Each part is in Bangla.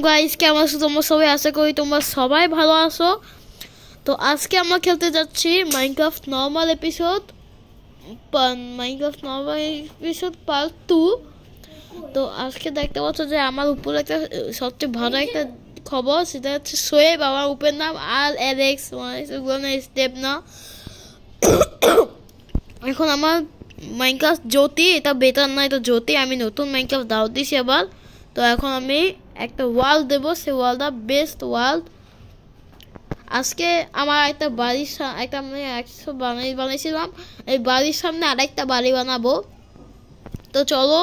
গাইস কেমন আছো তোমরা সবাই? আশা করি তোমরা সবাই ভালো আছো। তো আজকে আমরা খেলতে যাচ্ছি মাইনক্রাফট নরমাল এপিসোড পার্ট 2। তো আজকে দেখতে পাচ্ছ যে আমার উপরে একটা সবচেয়ে ভালো একটা খবর, সেটা হচ্ছে সোয়েব, আমার উপরের নাম, আর অ্যালেক্স, স্টেপ না। এখন আমার মাইনক্রাফট জ্যোতি, এটা বেটার না, এটা জ্যোতি। আমি নতুন মাইনক্রাফট দাও দিছি আবার। তো এখন আমি একটা ওয়ার্ল্ড দেবো, সেই ওয়ার্ল্ডটা বেস্ট ওয়ার্ল্ড। আজকে আমার একটা বাড়ির একটা আমি একশো বানিয়েছিলাম, এই বাড়ির সামনে আরেকটা বাড়ি বানাবো। তো চলো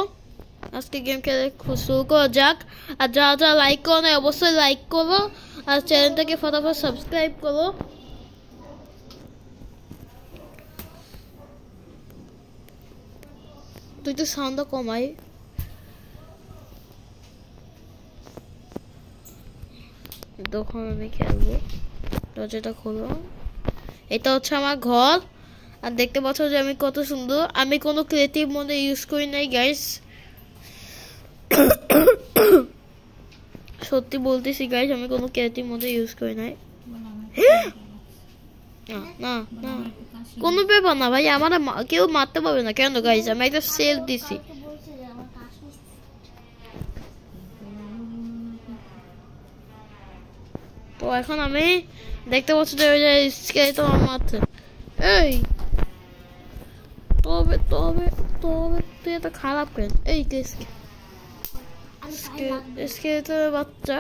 আজকে গেম খেলে শুরু করা যাক। আর যারা যারা লাইক করো না অবশ্যই লাইক করো, আর চ্যানেলটাকে ফটাফট সাবস্ক্রাইব করো। তুই তো সাউন্ডটা কমাই। তখন আমি খেলবো। দরজাটা খোলো। এটা হচ্ছে আমার ঘর, আর দেখতে পাচ্ছ যে আমি কত সুন্দর। আমি কোনো ক্রিয়েটিভ মোডে ইউজ করি নাই গাইস, সত্যি বলতেছি গাইস, আমি কোনো ক্রিয়েটিভ মোডে ইউজ করি নাই। না না কোনো ব্যাপার না ভাই, আমার কেউ মারতে পারবে না। কেন গাইস? আমি একটা সেল দিছি। তো এখন আমি দেখতে পাচ্ছি যে ওই যে স্কেলেটন আমার মারছে। এই তবে তবে তবে তুই এত খারাপ কেন? এই স্কেলেটনের বাচ্চা,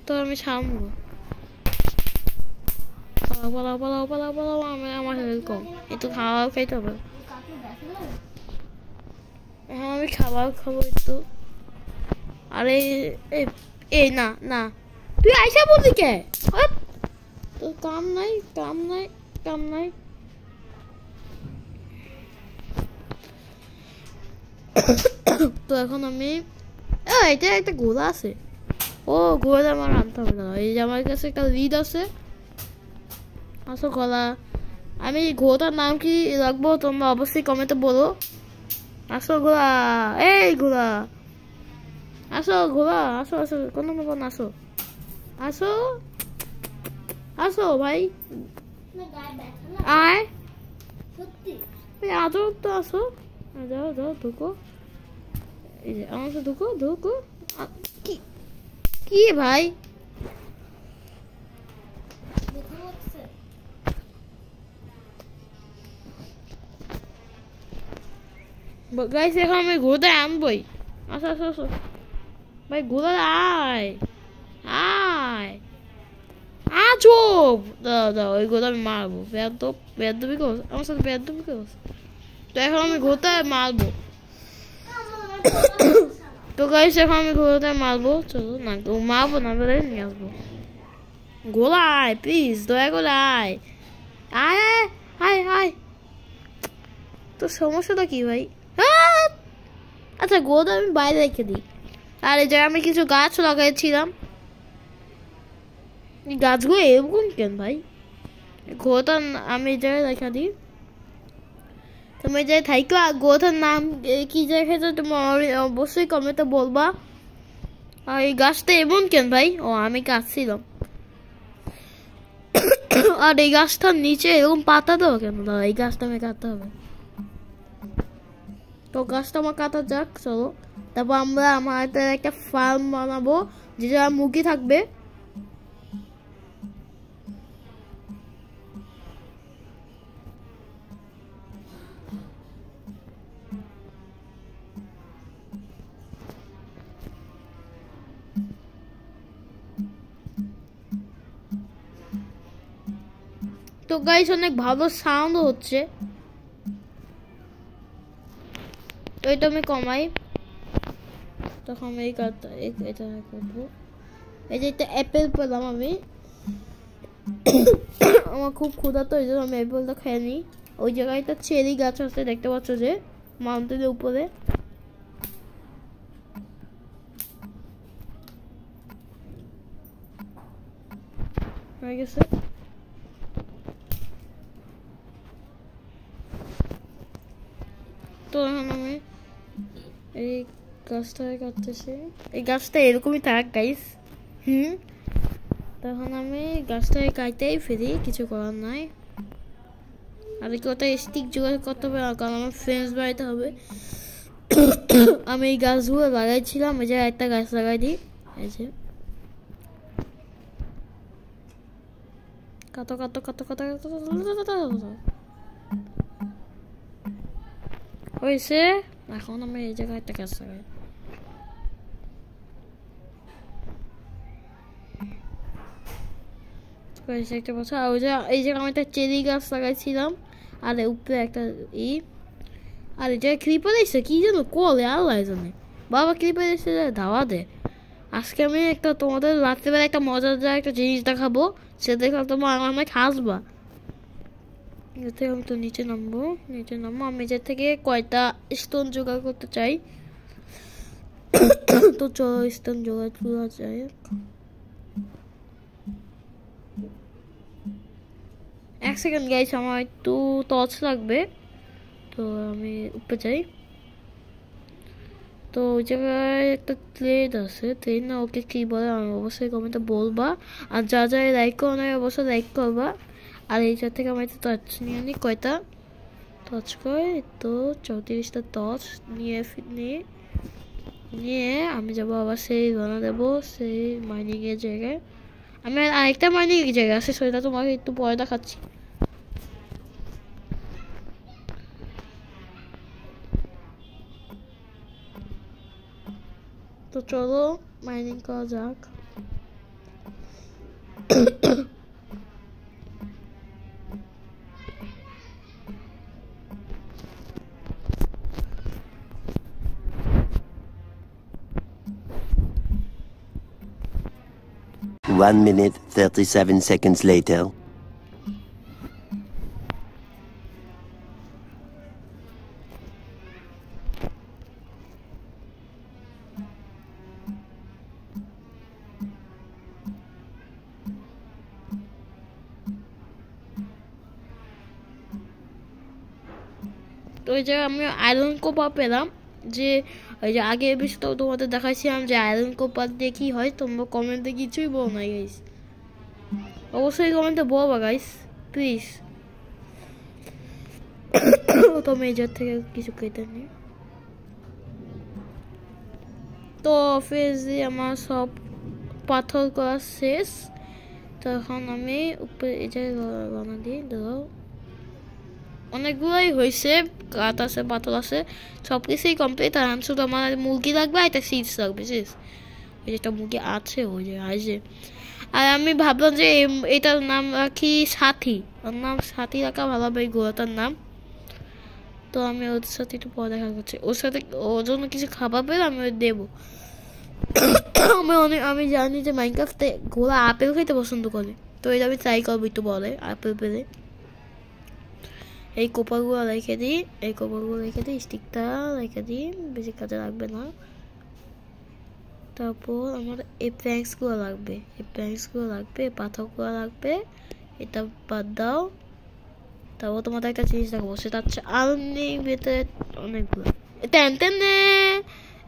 তো আমি সামবো। পালাও পালাও পালাও পালাও, আমার হেলথ কম, একটু খাবার খাইতে হবে। এখন আমি খাবার খাবো একটু। আরে এই না না, তুই আইসা বললি কে? তোর কাম নাই কাম নাই কাম নাই। তো এখন আমি এটা একটা ঘোড়া আছে। ও ঘোড়া আমার আনতে হবে না, এই যে আমার কাছে একটা লিড আছে। আসো ঘোড়া, আমি ঘোড়াটার নাম কি রাখবো তোমরা অবশ্যই কমেন্টে বলো। আসো ঘোড়া, এই ঘোড়া আসো, ঘোড়া আসো আসো, কোনো ব্যাপার না, আসো আসো আসো ভাই, আয় আদৌ তো আসো। যাও যাও ঢুকো, এই যে আমার সাথে ঢুকো ঢুকো। কি ভাই গাইস, এখন আমি ঘোড়া আনবই। আসো আসো আসো ভাই, ঘোড়া আয় আয়। চুপ দাও দাও, ওই ঘোড়া আমি মারবো। বেয়াদবি করো আমার সাথে, বেয়াদবি করো। তো এখন আমি ঘোড়ায় মারবো। তো গাইস এখন আমি ঘোড়ায় মারবো। চলো না, মারবো না, বেড়ে নিয়ে আসবো। ঘোড়া আয় প্লিজ, দয়া করে আয় আয় আয় আয়। তো সমস্যাটা কি ভাই? আচ্ছা গোদা আমি বাইরে রেখে দিই। আর এই জায়গায় আমি কিছু গাছ লাগাইছিলাম, গাছগুলো এরকম কেন ভাই? গোটা আমি এই জায়গায় রেখে দিই। তুমি যে থাইকো গোটার নাম কি জায়গায় তুমি অবশ্যই কমেন্টে বলবা। আর এই গাছটা এমন কেন ভাই? ও আমি কাটছিলাম। আর এই গাছটার নিচে এরকম পাতা দেওয়া কেন? এই গাছটা আমি কাটতে হবে। তো গাছটা আমার কাটা যাক, চলো। তারপর আমরা আমাদের একটা ফার্ম বানাবো, যে যারা মুরগি থাকবে। তো গাইস অনেক ভালো সাউন্ড হচ্ছে, তো এটা আমি কমাই। তখন আমি এটা করবো। এই যে একটা অ্যাপেল পেলাম আমি, আমার খুব ক্ষুধা, তো এই জন্য আমি অ্যাপেলটা খেয়ে নিই। ওই জায়গায় একটা চেরি গাছ আছে, দেখতে পাচ্ছ যে মাউন্টেনের উপরে। হয়ে গেছে। তো এখন আমি এই গাছটা কাটতেছি, এই গাছটা এরকমই থাক গাইস। তখন আমি গাছটাকে কাটতেই ফেরি, কিছু করার নাই। আর কটা স্টিক জোগাড় করতে হবে, কারণ আমার ফ্রেন্ডস বাড়িতে হবে। আমি এই গাছগুলো লাগাইছিলাম, এই যে একটা গাছ লাগাই দিই। এই যে কাটো কাটো কাটো কাটো হয়েছে। এখন আমি এই জায়গায় একটা গাছ লাগাই। একটা বছর আর এই জায়গায় আমি একটা চেরি গাছ লাগাইছিলাম, আর উপরে একটা আর এই জায়গায় ক্রিপার এসে কি যেন কলে আল্লাহ জানে, বাবা ক্রিপার এসে ধাওয়া দেয়। আজকে আমি একটা তোমাদের রাত্রেবেলা একটা মজাদার একটা জিনিস দেখাবো, সেটা দেখলে তোমার অনেক হাসবা। আমি তো নিচে নামবো, আমি যে থেকে কয়টা স্টোন জোগাড় করতে চাই। তো চলো স্টোন জোগাড় করা যায়। এক সেকেন্ড গাইস, আমার একটু টর্চ লাগবে, তো আমি উপরে যাই। তো ওই জায়গায় একটা ট্রেন আছে, ট্রেন না ওকে কি বলে আমি অবশ্যই কমেন্টে বলবা। আর যা যা লাইক করো না অবশ্যই লাইক করবা। আর এই জায়গা থেকে আমি একটা টর্চ নিয়ে নিই, কয়টা টর্চ করে তো 34টা টর্চ নিয়ে আমি যাবো আবার সেই রওনা দেবো সেই মাইনিং এর জায়গায়। আমি আরেকটা মাইনিং এর জায়গা আছে, সেটা তোমাকে একটু পরে দেখাচ্ছি। তো চলো মাইনিং করা যাক। One minute, 37 seconds later. তো ওই জায়গায় আমি আয়রন কোপার পেলাম, যে ওই যে আগে বিষয়টা তোমাদের দেখাইছিলাম যে আয়রন কোপার দিয়ে কি হয়। তোমরা কমেন্টে কিছুই বলো না গাইস, অবশ্যই কমেন্টে বলবা গাইস প্লিজ। তো আমি এই জায়গা থেকে কিছু কেটে নিই। তো অফিসে আমার সব পাথর করা শেষ, তখন আমি উপরে এই জায়গায় রওনা দিই। ধরো অনেকগুলোই হয়েছে, কাঠ আছে পাথর আছে, সব কিছুই কমপ্লিট। আর শুধু আমার মুরগি লাগবে আর একটা সিডস লাগবে, শেষ। ওই যেটা মুরগি আছে ওই যে আছে। আর আমি ভাবলাম যে এটার নাম রাখি সাথী, ওর নাম সাথী রাখা ভালো হবে এই গোড়াটার নাম। তো আমি ওর সাথে একটু পরে দেখা করছি, ওর সাথে ওর জন্য কিছু খাবার পেলে আমি ওর দেবো। আমি জানি যে মাইনক্রাফটে ঘোড়া আপেল খেতে পছন্দ করে, তো এটা আমি ট্রাই করবো একটু বলে আপেল পেলে। এই কোপারগুলো রেখে দিই, স্টিকটা রেখে দিই, বেশি কাজে লাগবে না। তারপর আমার এই প্যাঙ্কসগুলো লাগবে, পাথরগুলো লাগবে, এটা বাদ দাও। তারপর তোমাদের একটা জিনিস দেখাবো, সেটা হচ্ছে আনলিমিটেড অনেকগুলো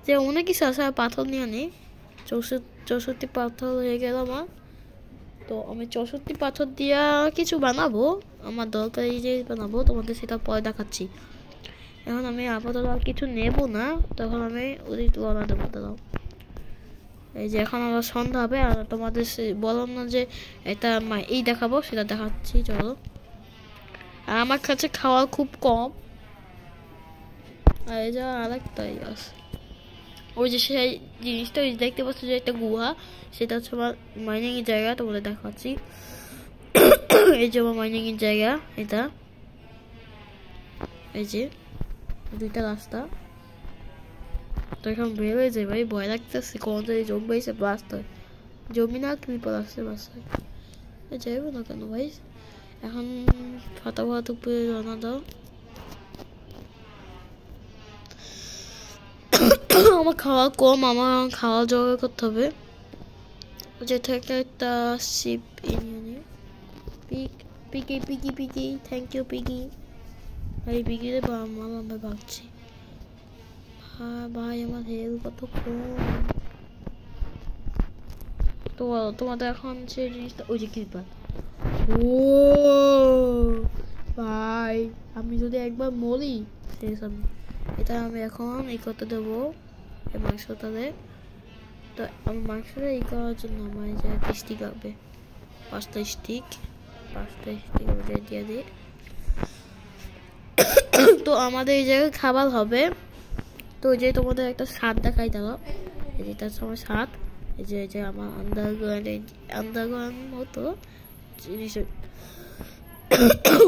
যে অনেক কিছু আছে। পাথর নিয়ে নেই, 64 পাথর হয়ে গেল আমার। তো আমি 64 পাথর দিয়া কিছু বানাবো, আমার দরকারি যে বানাবো, তোমাদের সেটা পরে দেখাচ্ছি। এখন আমি আপাতত আর কিছু নেবো না, তখন আমি ওদিক রওনা দেবো। দাঁড়াও, এই যে এখন আমার সন্ধ্যা হবে, আর তোমাদের বললাম না যে এটা এই দেখাবো, সেটা দেখাচ্ছি চলো। আর আমার কাছে খাওয়া খুব কম। আর এই যে আরেকটাই আছে, ওই যে সেই জিনিসটা ওই দেখতে পাচ্ছ যে একটা গুহা, সেটা হচ্ছে আমার মাইনিং এর জায়গা, তোমাদের দেখাচ্ছি। এই যে আমার মাইনিং এর জায়গা, এটা এই যে দুইটা রাস্তা। তো এখন বের হয়ে যায় ভাই, ভয় লাগতেছে কোন জায়গায় জম্বি এসে ব্লাস্ট হয়। জমি না ক্রিপার আসছে বাসায়, যাইবো না কেন ভাই। এখন ফাটাফাট উপরে রানা দাও। আমার খাওয়া কম, আমার খাওয়া জোগাড় করতে হবে। যে থেকে একটা শিপ নিয়ে পিকি থ্যাংক ইউ পিকি। এই পিকিরে আমরা ভাবছি হ্যাঁ ভাই আমার হেলথ কত কম তো তোমাদের এখন সে জিনিসটা ওই যে ক্রিপার ও ভাই আমি যদি একবার মরি শেষ আমি এটা আমি এখন এই করতে দেবো এই মাংসটাতে তো আমার মাংসটা এই করার জন্য আমার এই জায়গায় স্টিক লাগবে 5টা স্টিক দিয়ে দিই তো আমাদের এই জায়গায় খাবার হবে তো ওই যে তোমাদের একটা স্বাদ দেখাই দাও এটার সময় স্বাদ এই যে আমার আন্ডারগ্রাউন্ড মতো জিনিস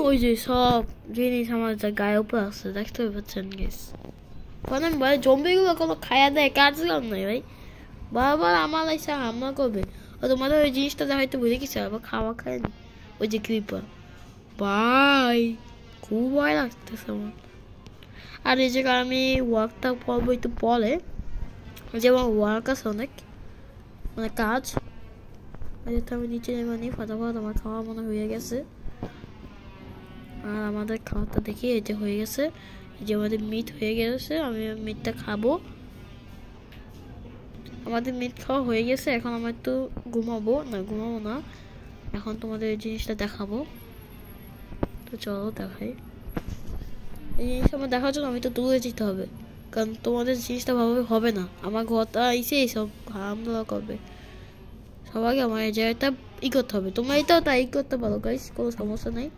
ওই যে সব জিনিস আমার গায়ে উপরে আসছে দেখতে পাচ্ছেন গেস মানে ভাই জম্বিগুলো কোনো খায়া দেয় কাজকাম নাই ভাই বারবার আমার এসে হামলা করবে ও তোমাদের ওই জিনিসটা হয়তো বুঝে গেছে আবার খাওয়া খায়নি ওই যে ক্রিপার ভাই খুব ভয় লাগতেছে আমার আর এই জায়গায় আমি ওয়ার্কটা পড়বো একটু পরে যেমন ওয়ার্ক আছে অনেক মানে কাজ যেটা আমি নিচে নেমে নিই ফটাফট আমার খাওয়া মনে হয়ে গেছে আর আমাদের খাওয়াটা দেখি এই যে হয়ে গেছে এই যে আমাদের মিট হয়ে গেছে আমি মিটটা খাবো আমাদের মিট খাওয়া হয়ে গেছে এখন আমরা একটু ঘুমাবো না এখন তোমাদের এই জিনিসটা দেখাবো তো চলো দেখাই এই জিনিসটা আমার দেখার জন্য আমি তো দূরে যেতে হবে কারণ তোমাদের জিনিসটা ভাবে হবে না আমার ঘরটা এসে এইসব হামলা করবে সবাইকে আমার এই জায়গাটা করতে হবে তোমরা এটাও তাই করতে পারো গাইস কোনো সমস্যা নেই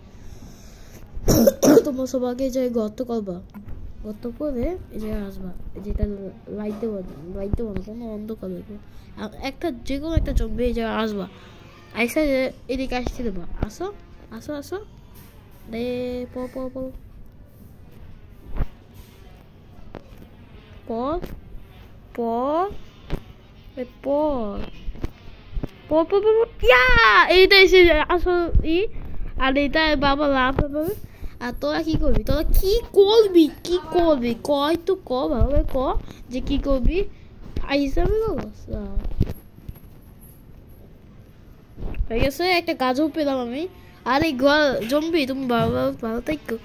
তোমরা সবাইকে এই জায়গায় গর্ত করবা গর্ত করে এই জায়গায় আসবা যেটা লাইট দেবো না কোনো অন্ধকার লাগবে একটা যে কোনো একটা জম্বি এই জায়গায় আসবা আইসা এদিকে আসতে দেবা আসো রে এইটা এসে আসো আর এটা বাবা লাভ হবে আর তোরা কি করবি কয় তো ক ভাবে ক যে কি করবি হিসাবে হয়ে গেছে একটা গাছও পেলাম আমি আর এই জম্বি তুমি ভালো থাকো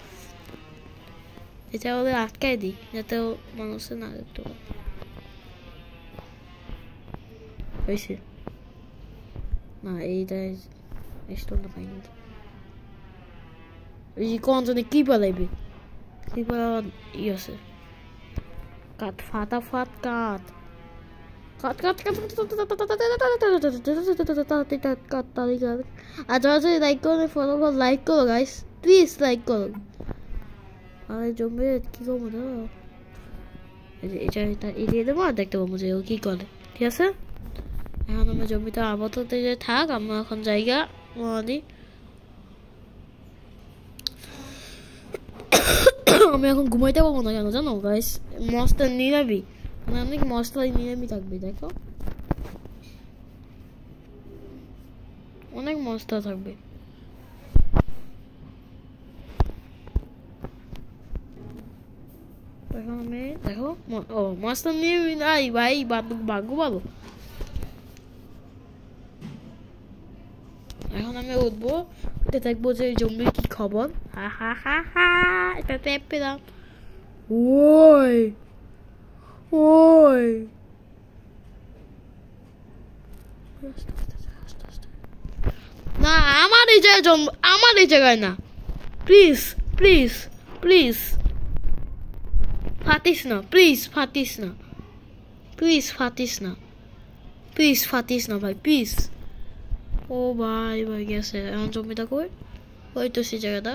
এটা ওদের আটকায় দিই যাতে মানুষে না দেখতে পারে হয়েছে না এইটা স্টোনটা পাইনি এই কোন জানি কি পালাইবে কি পালা আছে কাট ফাটাফাট কাট আর যারা যদি লাইক করো ফলো লাইক করো গাইস প্লিজ লাইক করো আরে জম্বি কি করবো না এটা এড়িয়ে দেবো আর দেখতে পাবো যে ও কি করে ঠিক আছে এখন আমার জমিটা আপাতত যে থাক আমরা এখন জায়গা দিই আমি এখন ঘুমাইতে পারবো না কেন জানো গাইস মশটা নিরামি মানে অনেক মশলা নিরামি থাকবে দেখো অনেক মশলা থাকবে এখন আমি দেখো ও মশলা নিরামি নাই ভাই ভাগ্য ভালো এখন আমি উঠবো উঠে দেখবো যে জম্বির কি খবর হা এটা ট্যাপ পেলাম ওই না আমার এই জায়গায় না প্লিজ ফাটিস না ভাই প্লিজ ও ভাই গেছে এখন জমিটা কই ওই তো সেই জায়গাটা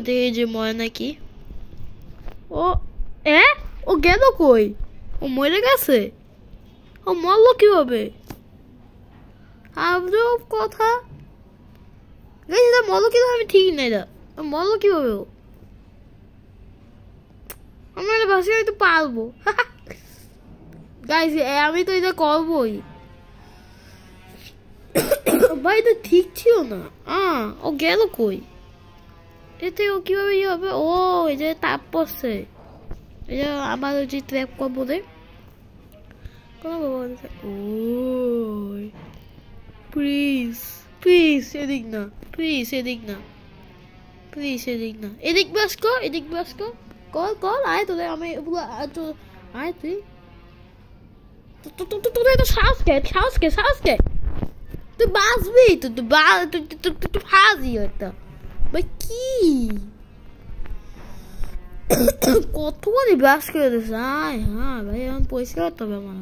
দেখি যে মরে নাকি ও গেল কই ও মরে গেছে ও মরলো কিভাবে আজব কথা মরলো কিভাবে আমি ঠিক নাই মরলো কিভাবে ও আমরা এটা ভাষা হয়তো পারবো গাইস আমি তো এটা করবোই ভাই এটা ঠিক ছিল না ও গেল কই এতে ও কিভাবে হবে ও এই যে তাপ পড়ছে এই যে আমার যে ট্র্যাপ করবো রে ও প্লিজ এদিক না এদিক বাস কর কল আয় তোদের আমি আয় তুই তোদের তো সাহস কে তুই বাঁচবি তুই ফাঁসি একটা ভাই কি কতবারই ব্রাশ করে দিস হ্যাঁ ভাই এখন পরিষ্কার করতে হবে আমার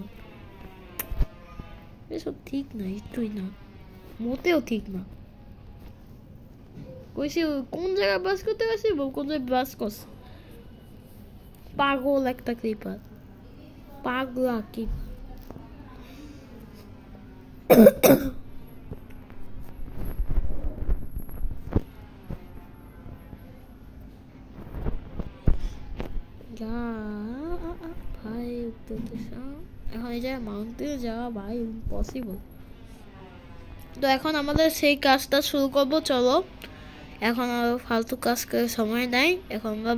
এসব ঠিক না একটুই না মোটেও ঠিক না কইছি কোন জায়গায় ব্রাশ করতে গেছি কোন জায়গায় ব্রাশ করছে পাগল একটা ক্রিপার পাগলা ক্রিপার ভাই এখন এই জায়গায় মাউন্টেনে যাওয়া ভাই ইম্পসিবল তো এখন আমাদের সেই কাজটা শুরু করবো চলো এখন আর ফালতু কাজ করে সময় নাই এখন আমরা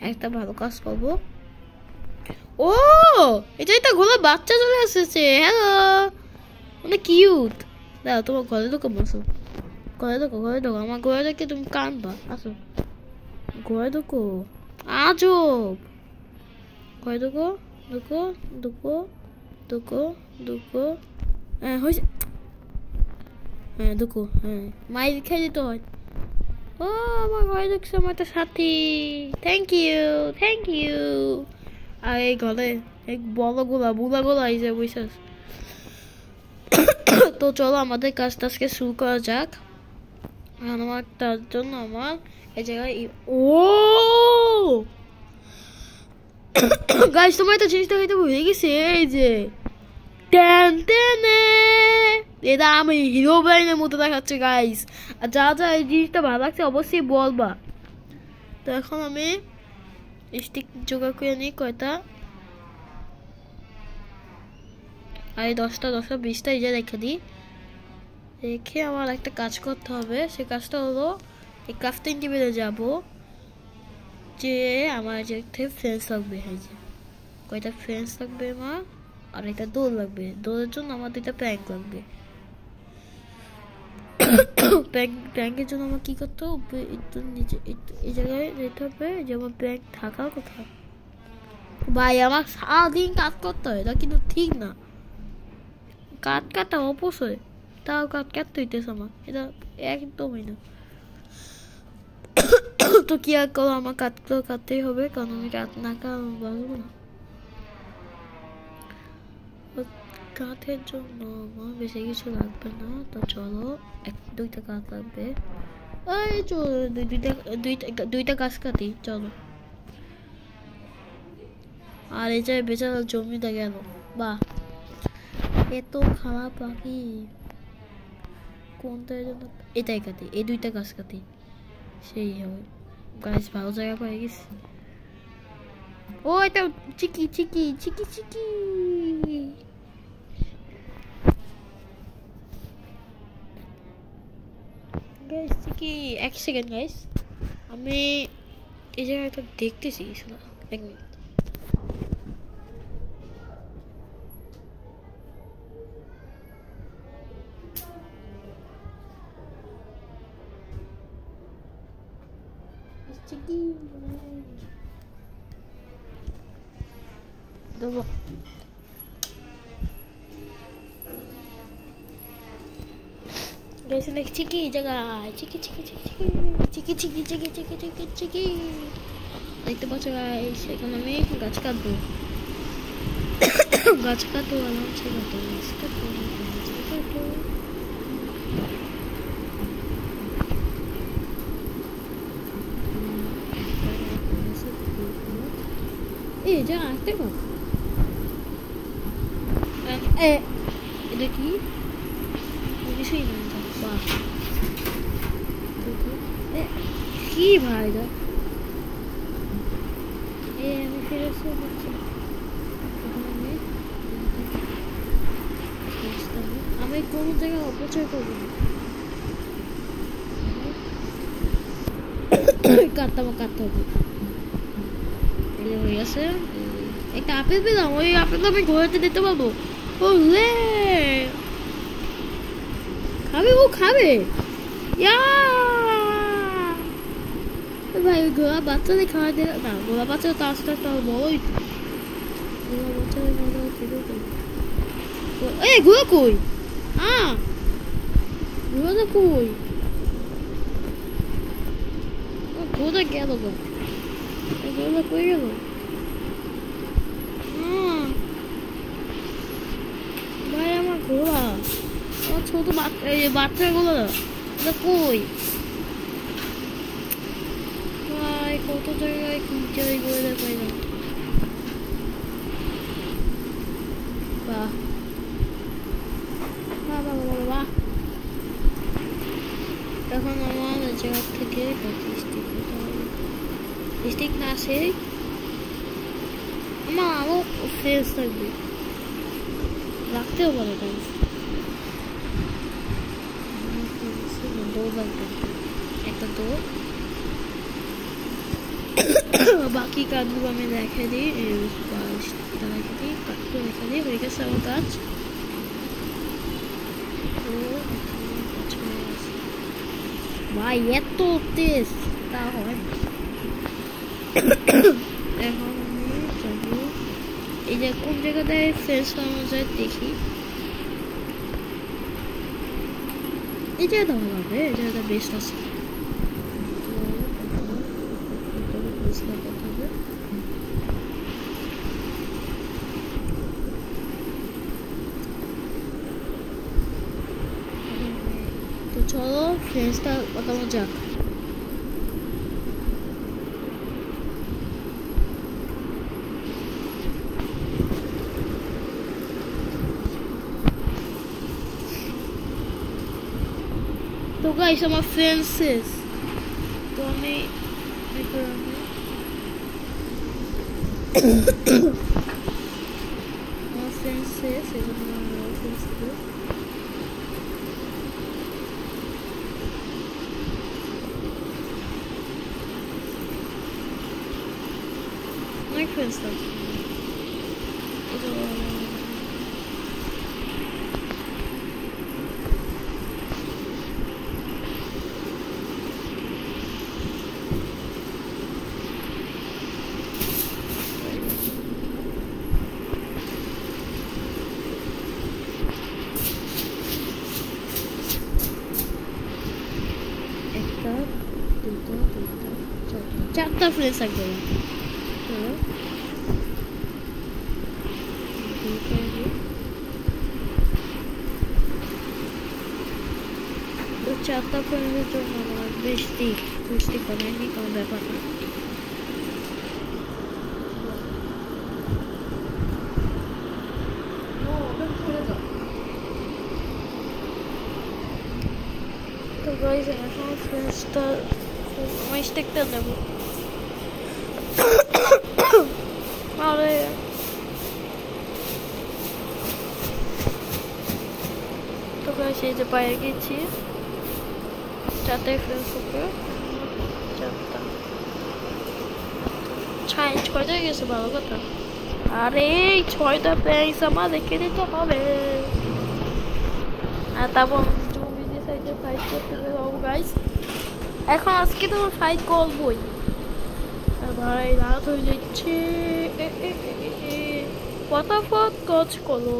একটা ভালো কাজ করবো ও এটাই তো ঘোড়া বাচ্চা চলে এসেছে হ্যালো অনেক কিউট দাও তোমার ঘরে ঢোকো বসো ঘরে ঢোকো আমার ঘরে দেখে তুমি কানবা আসো ঘরে ঢোকো আজব ঘরে ঢোকো হ্যাঁ হয়েছে হ্যাঁ ঢোকো হ্যাঁ মায়ের খেয়ে যেতে হয় ও আমার ঘরে ঢুকছে আমার একটা সাথী থ্যাংক ইউ আর এই ঘরে এক বড় বুড়া গোলা এই যে বুঝছিস তো চলো আমাদের কাজটা আজকে শুরু করা যাক আমার তার জন্য আমার এই জায়গায় ও গাইস তোমার একটা জিনিসটা হয়তো ভুলে গেছি এই যে এটা আমি হিরো ব্রাইনের মতো দেখাচ্ছে গাইস আর যা এই জিনিসটা ভালো লাগছে অবশ্যই বলবা তো এখন আমি স্টিক জোগাড় করে নিই কয়টা আর এই 10টা 20টা এই যে রেখে দিই রেখে আমার একটা কাজ করতে হবে সেই কাজটা হলো এই ক্রাফটিং টেবিলে যাব যে আমার যে একটা ফ্রেন্স লাগবে এই যে কয়টা ফ্রেন্স লাগবে আমার আর একটা দৌড় লাগবে দৌড়ের জন্য আমার 2টা প্যাঙ্ক লাগবে প্যাঙ্কের জন্য আমার কি করতে হবে একটু নিচে এই জায়গায় যেতে হবে যে আমার প্যাঙ্ক থাকার কথা ভাই আমার সারাদিন কাজ করতে হয় এটা কিন্তু ঠিক না কাটা অবশ্যই তাও কাটতে হইতেছে আমার এটা একদমই না তো কি আর করো আমার কাটতেই হবে কারণ আমি কাট না পারবো না কাঠের জন্য আমার বেশি কিছু লাগবে না তো চলো 2টা কাঠ লাগবে এই চলো দুইটা গাছ কাটি চলো আর এই যে বেচারা জমিটা গেল বাহ এত খারাপ পাখি কোনটার জন্য এটাই কাটি এই 2টা গাছ কাটি সেই হবে গাছ ভালো জায়গা পাই গেছি ও এটা চিকি গাইস চিকি এক সেকেন্ড গাইস আমি এই জায়গাটা দেখতেছি শোনা এক মিনিট চিকি দেবো গাইস দেখছি কি জায়গায় চিকি দেখতে পাচ্ছ গাইস এখন আমি গাছ কাটবো আরামসে কাটবো এই যা আসতে পার এটা কি কিছুই না বাহ কি ভাই দা আমি ফিরে এসে বলছি আমি কোনো জায়গায় অপচয় করবো না কাটতে হবে হয়ে গেছে একটা আপেল পেলাম ওই আপেল আমি ঘরেতে দিতে পারবো ও লে খাবে ভাই গোলা বাচ্চাদের খাওয়া দিয়ে না, গোলা বাচ্চা তো আস্তে আস্তে বড়ই তো, গোলা বাচ্চাদের মজা হচ্ছে। এই গোলা কই? গোলাটা কই? গোলা গেল গো, গোলা কই গেল? ভাই আমার গোলা, আমার ছোট বাচ্চা গোলা এটা কই? ভাই কত জায়গায় খুঁজে গোলা পাই না। বাহ বাহ বাহ বাহ বাহ। এখন আমার জায়গা থেকে স্টিক না আসে, আমার আরো ফ্রেশ থাকবে, রাখতেও পারে গাইস। দৌড় লাগবে, একটা দৌড়। বাকি কাজগুলো আমি রেখে দিই, রেখে দিই, কাজগুলো রেখে দিই, হয়ে গেছে আমার কাজ। ভাই এত তেজ তা হয়। এখন আমি যাবো এই যে কোন জায়গাটায় ফ্রেশ হওয়া যায় দেখি। এই জায়গাটা ভালো হবে, এই জায়গাটা বেস্ট আছে। তো চলো ফ্রেন্ডসটা পাতানো যাক। তো গাইস আমার ফ্রেন্ড শেষ, তো আমি আমার ফ্রেন্ড শেষ, এজন্য আমার ফ্রেন্ডস my friends stuff. চারটা ফ্রেন্ডস থাকবে। তো চারটা ফ্রেন্ডের জন্য আমার বৃষ্টি বানায়নি কোনো ব্যাপার না। তো গাইস এখন ফ্রেন্ডসটা আমি স্টিকটা নেব। আরে তো গাইস এই যে পায়ে গেছি, চারটে ফ্রেন্ডস হবে, চারটা ছয়টা গেছে, ভালো কথা। আরে এই 6টা ফ্রেন্ডস আমার রেখে দিতে হবে, আর তারপর জমি সাইডে ফাইট করতে যাবো গাইস। এখন আজকে তো ফাইট করবই ভাই, রাত হয়ে যাচ্ছে, ফটাফট কাজ করো।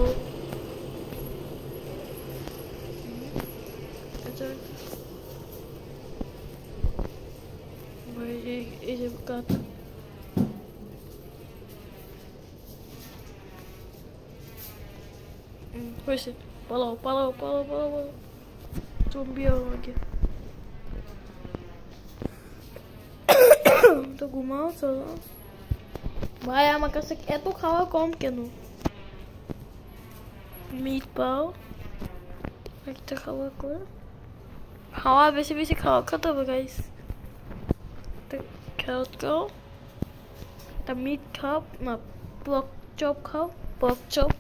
এই যে কাজ হয়েছে, পালাও পালাও পালাও পালাও পালাও, জম্বি আমাকে। তো ঘুমাও চলো ভাই, আমার কাছে এত খাওয়া কম কেন? মিট পাও একটা খাওয়া করে, খাওয়া বেশি বেশি খাওয়া খেতে হবে গাইস। খেয়াল খাও, একটা মিট খাও, না পর্ক চপ খাও, পর্ক চপ।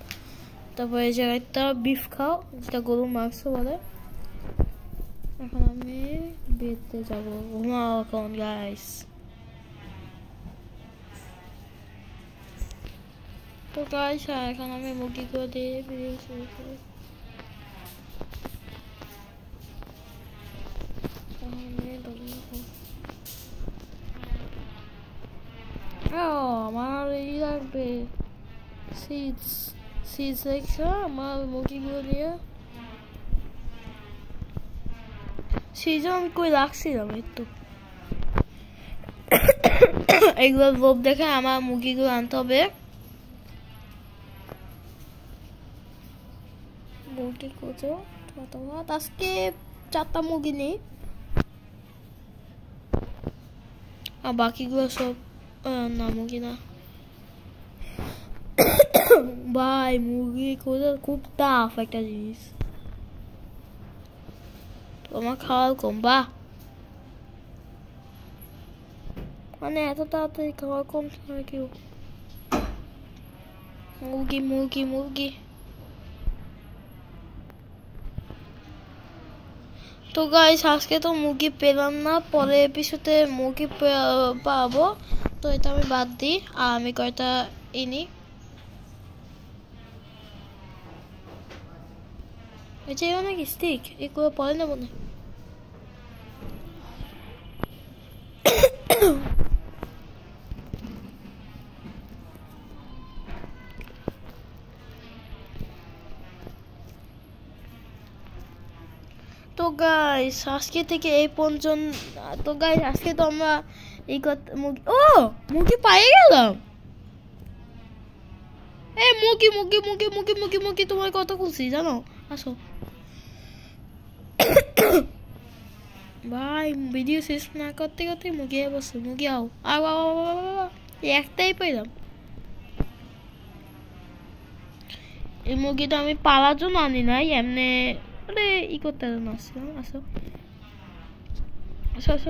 তারপরে এই জায়গাটা বিফ খাও, যেটা গরুর মাংস বলে। এখন আমি বেডে যাবো, ঘুমাও এখন গাইস। তো গাইস এখন আমি মুরগি করে দিয়ে ভিডিও শুরু করি। पे सीड्स देखছো আমার মুরগিগুলো নিয়ে সিজন আমি কই রাখছিলাম একটু এগুলো লোভ দেখে আমার মুরগিগুলো আনতে হবে মুরগি কোচো তোমার আজকে 4টা মুরগি নেই আর বাকিগুলো সব না মুরগি না ভাই মুরগি কোচো খুব টাফ একটা জিনিস তোমার খাওয়ার কম বা মানে এত তাড়াতাড়ি খাওয়ার কম হয় কেউ মুরগি মুরগি মুরগি তো গাইস আজকে তো মুরগি পেলাম না পরে এপিসোডে মুরগি পাবো তো এটা আমি বাদ দিই আর আমি কয়টা ইনি এটা অনেক স্টিক এগুলো পরে নেবো না তো গাইস আজকে থেকে এই পর্যন্ত তো গাইস আজকে তো আমরা এই মুরগি মুরগি পাই গেলাম এই মুরগি মুরগি মুরগি মুরগি মুরগি মুরগি তোমার কত খুশি জানো আসো ভাই ভিডিও শেষ না করতে করতে মুরগি বসে মুরগি আও একটাই পাইলাম এই মুরগিটা আমি পালার জন্য আনি নাই এমনি আরে ই করতে আসছিলাম আসো আসো আসো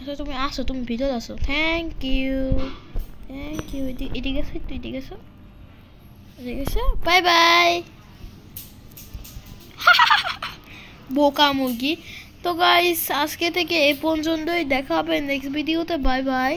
আসো আসো তুমি ভিতরে আসো থ্যাংক ইউ এদিকে আসো একটু এদিকে আসো বাই বাই বোকা মুরগি তো গাইস আজকে থেকে এই পর্যন্তই দেখা হবে নেক্সট ভিডিওতে বাই বাই